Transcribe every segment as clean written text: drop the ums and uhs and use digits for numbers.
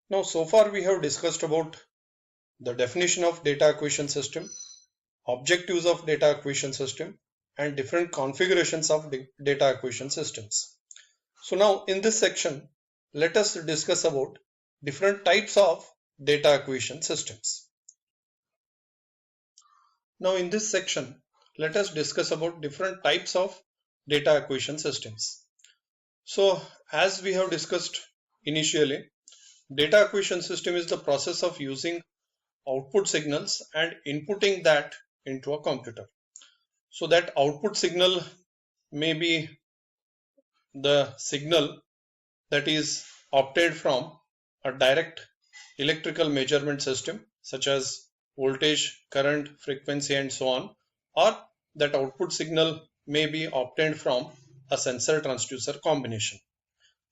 Now, so far we have discussed about the definition of data acquisition system, objectives of data acquisition system, and different configurations of data acquisition systems. So now in this section, let us discuss about different types of data acquisition systems. Now in this section, let us discuss about different types of data acquisition systems. So as we have discussed initially, data acquisition system is the process of using output signals and inputting that into a computer. So that output signal may be the signal that is obtained from a direct electrical measurement system such as voltage, current, frequency and so on, or that output signal may be obtained from a sensor transducer combination.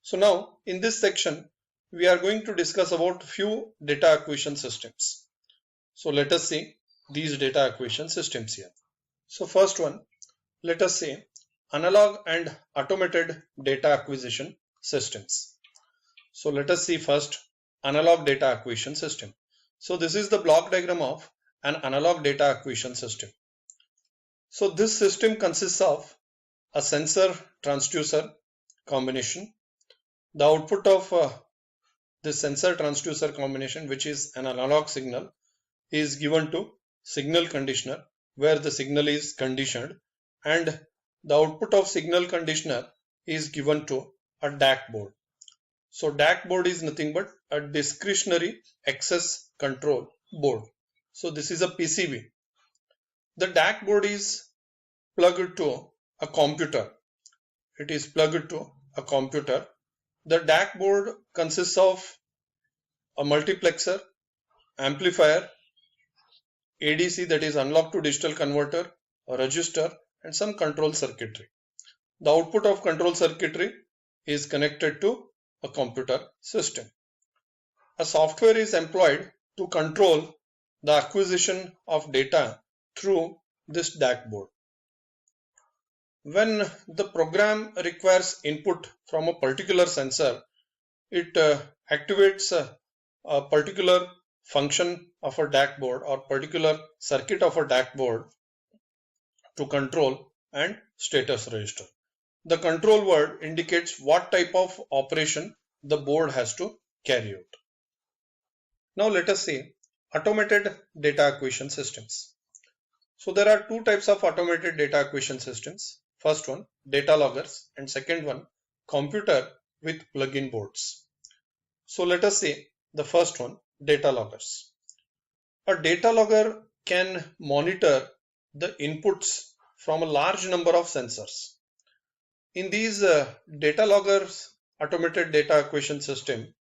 So now in this section we are going to discuss about few data acquisition systems. So let us see these data acquisition systems here. So first one, let us say analog and automated data acquisition systems. So let us see first analog data acquisition system. So this is the block diagram of an analog data acquisition system. So this system consists of a sensor transducer combination. The output of this sensor transducer combination, which is an analog signal, is given to signal conditioner where the signal is conditioned, and the output of signal conditioner is given to a DAC board. So DAC board is nothing but a discretionary access control board. So this is a PCB. The DAC board is plugged to a computer. It is plugged to a computer. The DAC board consists of a multiplexer, amplifier, ADC, that is analog to digital converter, a register and some control circuitry. The output of control circuitry is connected to a computer system. A software is employed to control the acquisition of data through this DAC board. When the program requires input from a particular sensor, it activates a particular function of a DAC board or particular circuit of a DAC board to control and status register. The control word indicates what type of operation the board has to carry out. Now let us see automated data acquisition systems. So there are two types of automated data acquisition systems. First one, data loggers, and second one, computer with plug-in boards. So let us see the first one, data loggers. A data logger can monitor the inputs from a large number of sensors. In these data loggers automated data acquisition system,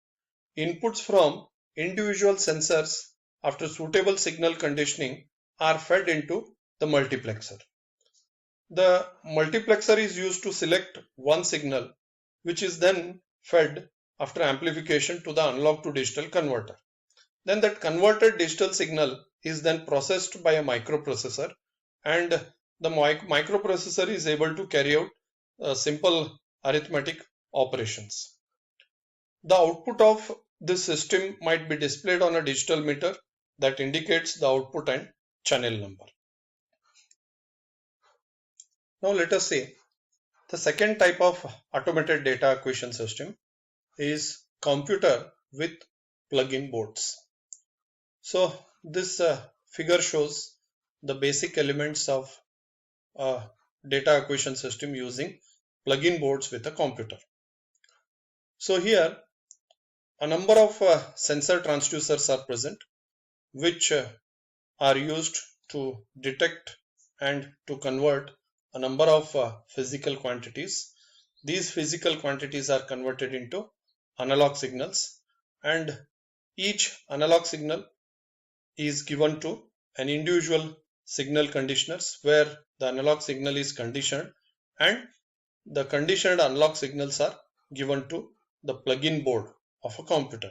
inputs from individual sensors after suitable signal conditioning are fed into the multiplexer. The multiplexer is used to select one signal, which is then fed after amplification to the analog to digital converter. Then that converted digital signal is then processed by a microprocessor, and the microprocessor is able to carry out simple arithmetic operations. The output of this system might be displayed on a digital meter that indicates the output and channel number. Now let us see the second type of automated data acquisition system is computer with plug-in boards. So this figure shows the basic elements of a data acquisition system using plug-in boards with a computer. So here a number of sensor transducers are present, which are used to detect and to convert a number of physical quantities. These physical quantities are converted into analog signals, and each analog signal is given to an individual signal conditioners where the analog signal is conditioned, and the conditioned analog signals are given to the plug-in board of a computer.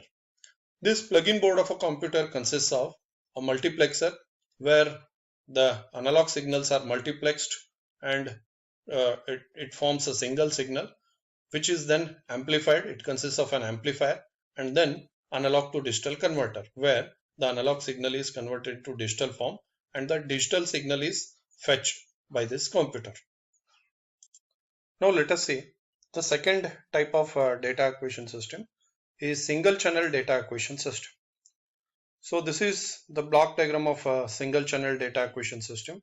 This plug-in board of a computer consists of a multiplexer where the analog signals are multiplexed, and it forms a single signal which is then amplified. It consists of an amplifier, and then analog to digital converter, where the analog signal is converted to digital form and the digital signal is fetched by this computer. Now let us see the second type of data acquisition system is single channel data acquisition system. So this is the block diagram of a single channel data acquisition system,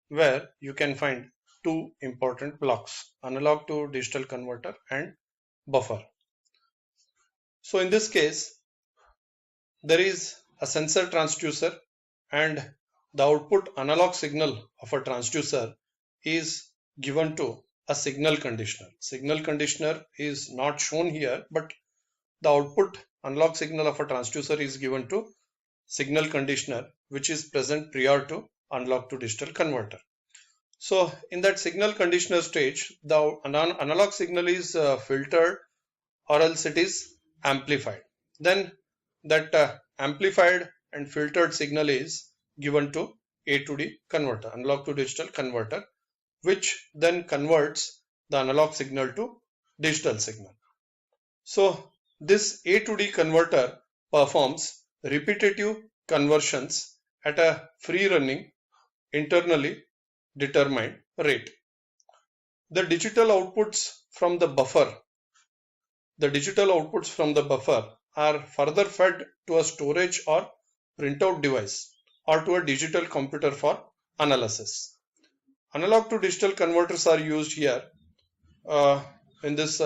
where you can find two important blocks: analog to digital converter and buffer. So in this case, there is a sensor transducer, and the output analog signal of a transducer is given to a signal conditioner. Signal conditioner is not shown here, but the output analog signal of a transducer is given to signal conditioner, which is present prior to analog to digital converter. So in that signal conditioner stage, the analog signal is filtered, or else it is amplified. Then that amplified and filtered signal is given to A to D converter, analog to digital converter, which then converts the analog signal to digital signal. So this A to D converter performs repetitive conversions at a free running, internally determined rate. The digital outputs from the buffer are further fed to a storage or printout device or to a digital computer for analysis. Analog to digital converters are used here in this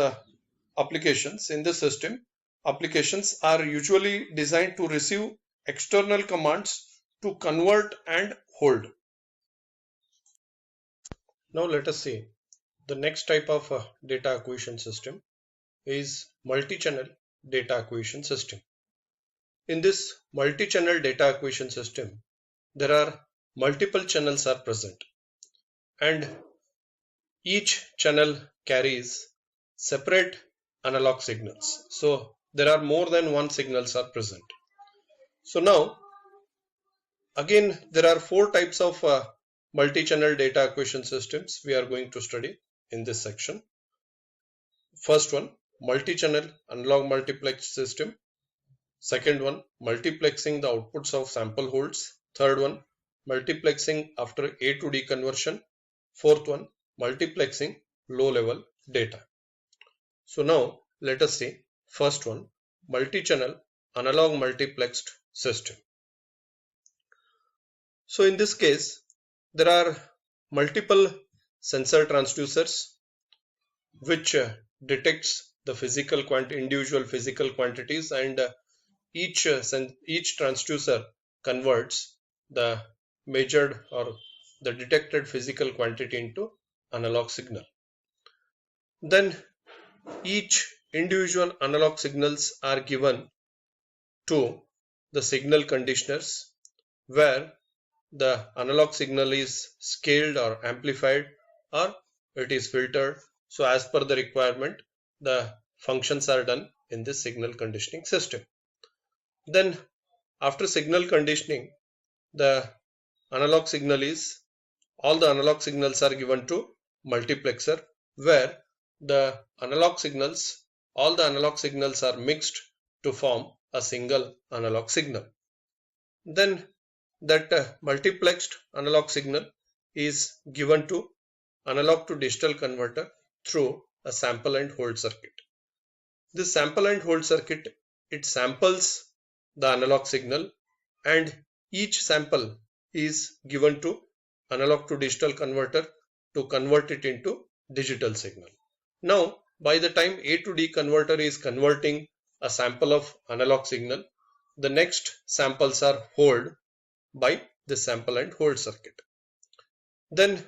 applications. In this system, applications are usually designed to receive external commands to convert and hold. Now let us see the next type of data acquisition system is multi-channel data acquisition system. In this multi-channel data acquisition system, there are multiple channels are present, and each channel carries separate analog signals. So there are more than one signals are present. So now again there are four types of multi-channel data acquisition systems we are going to study in this section. First one, multi-channel analog multiplex system. Second one, multiplexing the outputs of sample holds. Third one, multiplexing after A to D conversion. Fourth one, multiplexing low level data. So now let us see first one, multi-channel analog multiplexed system. So in this case, there are multiple sensor transducers which detects the individual physical quantities, and each transducer converts the measured or the detected physical quantity into analog signal. Then each individual analog signals are given to the signal conditioners, where the analog signal is scaled or amplified, or it is filtered. So as per the requirement, the functions are done in this signal conditioning system. Then after signal conditioning, all the analog signals are given to multiplexer, where all the analog signals are mixed to form a single analog signal. Then that multiplexed analog signal is given to analog to digital converter through a sample and hold circuit. This sample and hold circuit, it samples the analog signal, and each sample is given to analog to digital converter to convert it into digital signal. Now by the time A to D converter is converting a sample of analog signal, the next samples are held by the sample and hold circuit. Then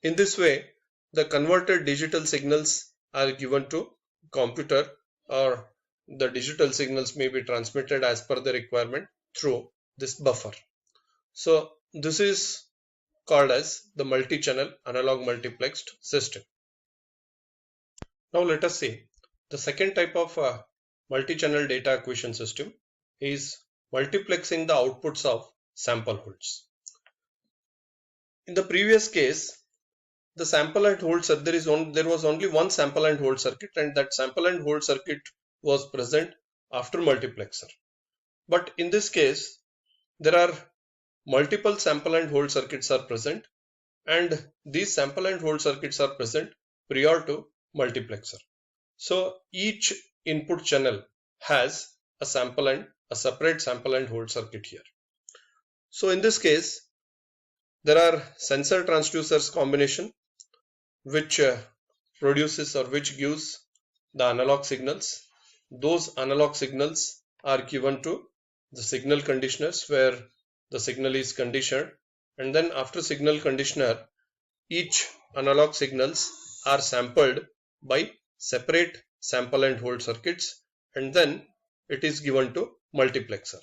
in this way, the converted digital signals are given to computer, or the digital signals may be transmitted as per the requirement through this buffer. So this is called as the multi-channel analog multiplexed system. Now let us see the second type of multi-channel data acquisition system is multiplexing the outputs of sample holds. In the previous case, the sample and hold circuit, there was only one sample and hold circuit, and that sample and hold circuit was present after multiplexer. But in this case, there are multiple sample and hold circuits are present, and these sample and hold circuits are present prior to multiplexer. So each input channel has a separate sample and hold circuit here. So in this case, there are sensor transducers combination which produces or which gives the analog signals. Those analog signals are given to the signal conditioners where the signal is conditioned, and then after signal conditioner, each analog signals are sampled by separate sample and hold circuits, and then it is given to multiplexer.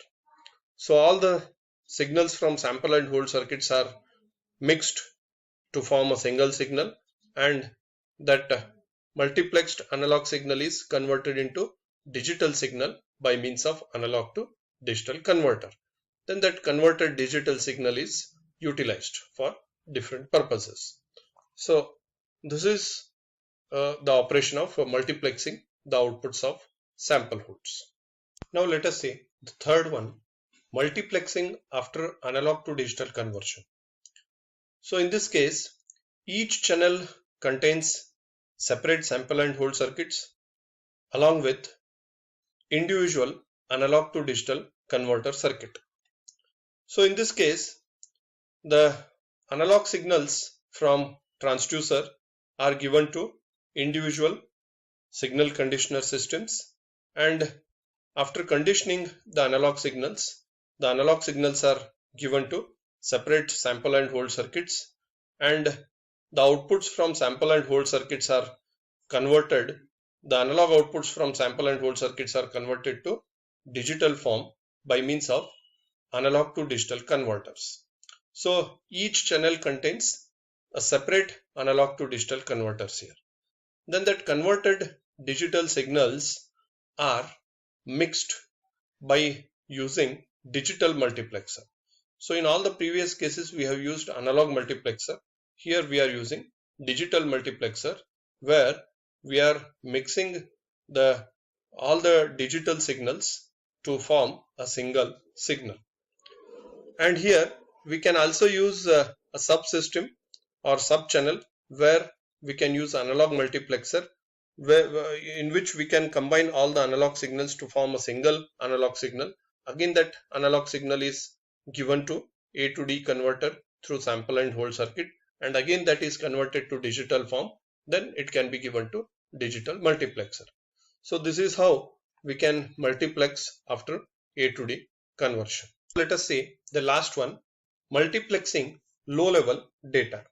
So all the signals from sample and hold circuits are mixed to form a single signal, and that multiplexed analog signal is converted into digital signal by means of analog to digital converter. Then that converted digital signal is utilized for different purposes. So this is the operation of multiplexing the outputs of sample holds. Now let us see the third one, multiplexing after analog to digital conversion. So in this case, each channel contains separate sample and hold circuits along with individual analog to digital converter circuit. So in this case, the analog signals from transducer are given to individual signal conditioner systems, and after conditioning the analog signals are given to separate sample and hold circuits, and the outputs from sample and hold circuits are converted. The analog outputs from sample and hold circuits are converted to digital form by means of analog to digital converters. So each channel contains a separate analog to digital converters here. Then that converted digital signals are mixed by using digital multiplexer. So in all the previous cases we have used analog multiplexer. Here we are using digital multiplexer, where we are mixing all the digital signals to form a single signal. And here we can also use a subsystem or sub-channel where we can use analog multiplexer, in which we can combine all the analog signals to form a single analog signal. Again, that analog signal is given to A to D converter through sample and hold circuit, and again that is converted to digital form. Then it can be given to digital multiplexer. So this is how we can multiplex after A to D conversion. Let us see the last one, multiplexing low level data.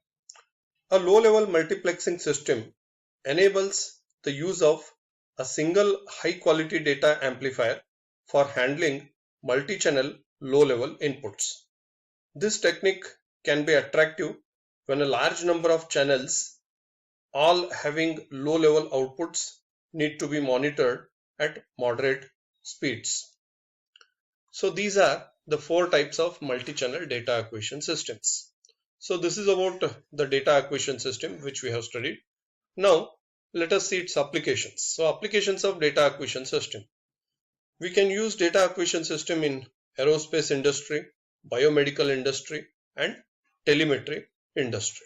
A low level multiplexing system enables the use of a single high quality data amplifier for handling multi-channel low level inputs. This technique can be attractive when a large number of channels, all having low level outputs, need to be monitored at moderate speeds. So these are the 4 types of multi-channel data acquisition systems. So this is about the data acquisition system which we have studied. Now let us see its applications. So applications of data acquisition system. We can use data acquisition system in aerospace industry, biomedical industry, and telemetry industry.